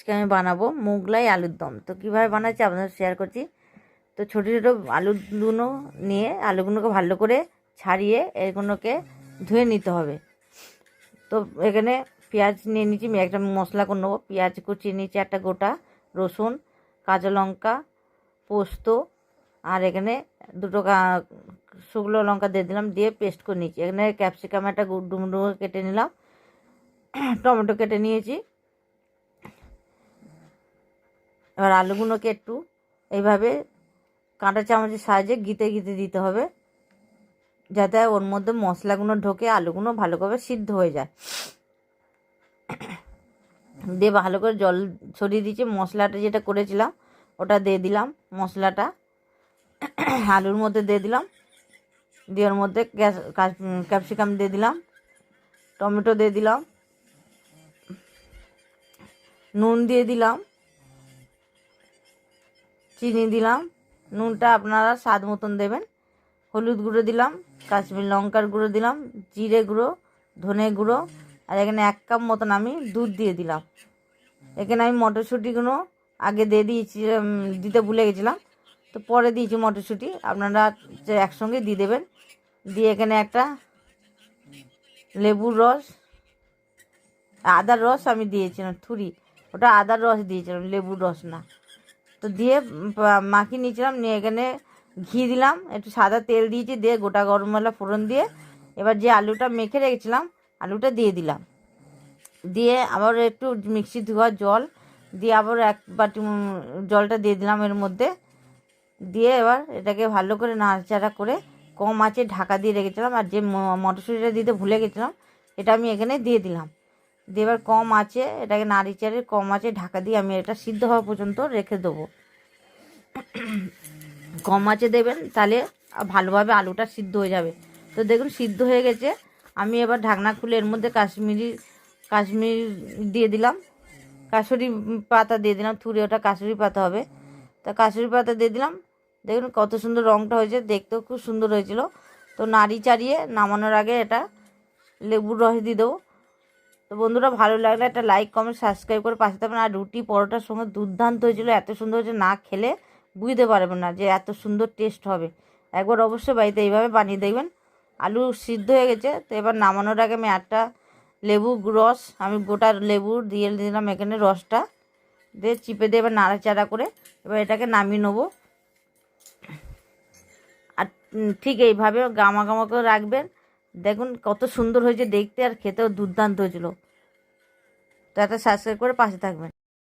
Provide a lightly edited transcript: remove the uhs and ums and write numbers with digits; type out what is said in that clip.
আজকে আমি বানাবো মোগলাই আলুর দম। তো কীভাবে বানাচ্ছি আপনাদের শেয়ার করছি। তো ছোটো ছোটো আলুগুলো নিয়ে আলুগুলোকে ভালো করে ছাড়িয়ে এগুলোকে ধুয়ে নিতে হবে। তো এখানে পেঁয়াজ নিয়ে নিচ্ছি, একটা মশলা করে নেবো। পেঁয়াজ কুচিয়ে নিচ্ছি, একটা গোটা রসুন, কাঁচা লঙ্কা, পোস্ত, আর এখানে দুটো শুকনো লঙ্কা দিয়ে দিলাম, দিয়ে পেস্ট করে নিচ্ছি। এখানে ক্যাপসিকাম একটা ডুমডুমো কেটে নিলাম, টমেটো কেটে নিয়েছি। এবার আলুগুলোকে একটু এইভাবে কাঁটা চামচের সাহায্যে গিতে গিতে দিতে হবে, যাতে ওর মধ্যে মশলাগুলো ঢোকে, আলুগুলো ভালোভাবে সিদ্ধ হয়ে যায়। দিয়ে ভালো করে জল ছড়িয়ে দিচ্ছি। মশলাটা যেটা করেছিলাম ওটা দিয়ে দিলাম, মশলাটা আলুর মধ্যে দিয়ে দিলাম, দিয়ে ওর মধ্যে ক্যাপসিকাম দিয়ে দিলাম, টমেটো দিয়ে দিলাম, নুন দিয়ে দিলাম, চিনি দিলাম, নুনটা আপনারা স্বাদ মতন দেবেন, হলুদ গুঁড়ো দিলাম, কাশ্মীর লঙ্কার গুঁড়ো দিলাম, জিরে গুঁড়ো, ধনে গুঁড়ো, আর এখানে 1 কাপ মতন আমি দুধ দিয়ে দিলাম। এখানে আমি মটরশুঁটিগুলো আগে দিয়ে দিয়েছি, দিতে ভুলে গেছিলাম, তো পরে দিয়েছি মটরশুঁটি, আপনারা একসঙ্গে দিয়ে দেবেন। দিয়ে এখানে একটা লেবুর রস, আদার রস আমি দিয়েছিলাম, ওটা আদার রস দিয়েছিলাম, লেবুর রস না। তো দিয়ে মাখিয়ে নিয়েছিলাম, নিয়ে এখানে ঘি দিলাম, একটু সাদা তেল দিয়েছি, দিয়ে গোটা গরম মশলা ফোড়ন দিয়ে এবার যে আলুটা মেখে রেখেছিলাম আলুটা দিয়ে দিলাম। দিয়ে আবার একটু মিক্সি ধোয়া জল দিয়ে আবার 1 বাটি জলটা দিয়ে দিলাম এর মধ্যে। দিয়ে এবার এটাকে ভালো করে নাড়াচাড়া করে কম আঁচে ঢাকা দিয়ে রেখেছিলাম। আর যে মটরশুঁটিটা দিতে ভুলে গেছিলাম এটা আমি এখানে দিয়ে দিলাম। দিয়ে এবার কম আঁচে এটাকে নাড়িচাড়ে কম আঁচে ঢাকা দিয়ে আমি এটা সিদ্ধ হওয়া পর্যন্ত রেখে দেবো। কম আঁচে দেবেন, তাহলে ভালোভাবে আলুটা সিদ্ধ হয়ে যাবে। তো দেখুন সিদ্ধ হয়ে গেছে। আমি এবার ঢাকনা খুলে এর মধ্যে কাশ্মীর দিয়ে দিলাম, কাসুরি পাতা দিয়ে দিলাম, ওটা কাসুরি পাতা হবে। তা কাসুরি পাতা দিয়ে দিলাম। দেখুন কত সুন্দর রঙটা হয়েছে, দেখতেও খুব সুন্দর হয়েছিল। তো নাড়ি চাড়িয়ে নামানোর আগে এটা লেবুর রস দিয়ে দেবো। তো বন্ধুরা ভালো লাগলে একটা লাইক কমেন্ট সাবস্ক্রাইব করে পাশে থাকবেন। আর রুটি পরোটার সঙ্গে দুর্দান্ত হয়েছিল, এত সুন্দর হয়েছে, না খেলে বুঝতে পারবেন না যে এত সুন্দর টেস্ট হবে। একবার অবশ্যই বাড়িতে এইভাবে বানিয়ে দেখবেন। আলু সিদ্ধ হয়ে গেছে, তো এবার নামানোর আগে আমি একটা লেবু রস, আমি গোটা লেবু দিয়ে দিলাম এখানে, রসটা দিয়ে চিপে দিয়ে এবার নাড়াচাড়া করে এবার এটাকে নামিয়ে নেবো। আর ঠিক এইভাবে গামা গামা করে রাখবেন। দেখুন কত সুন্দর হয়েছে দেখতে, আর খেতেও দুর্দান্ত হয়েছিল। তো একটা সাবস্ক্রাইব করে পাশে থাকবেন।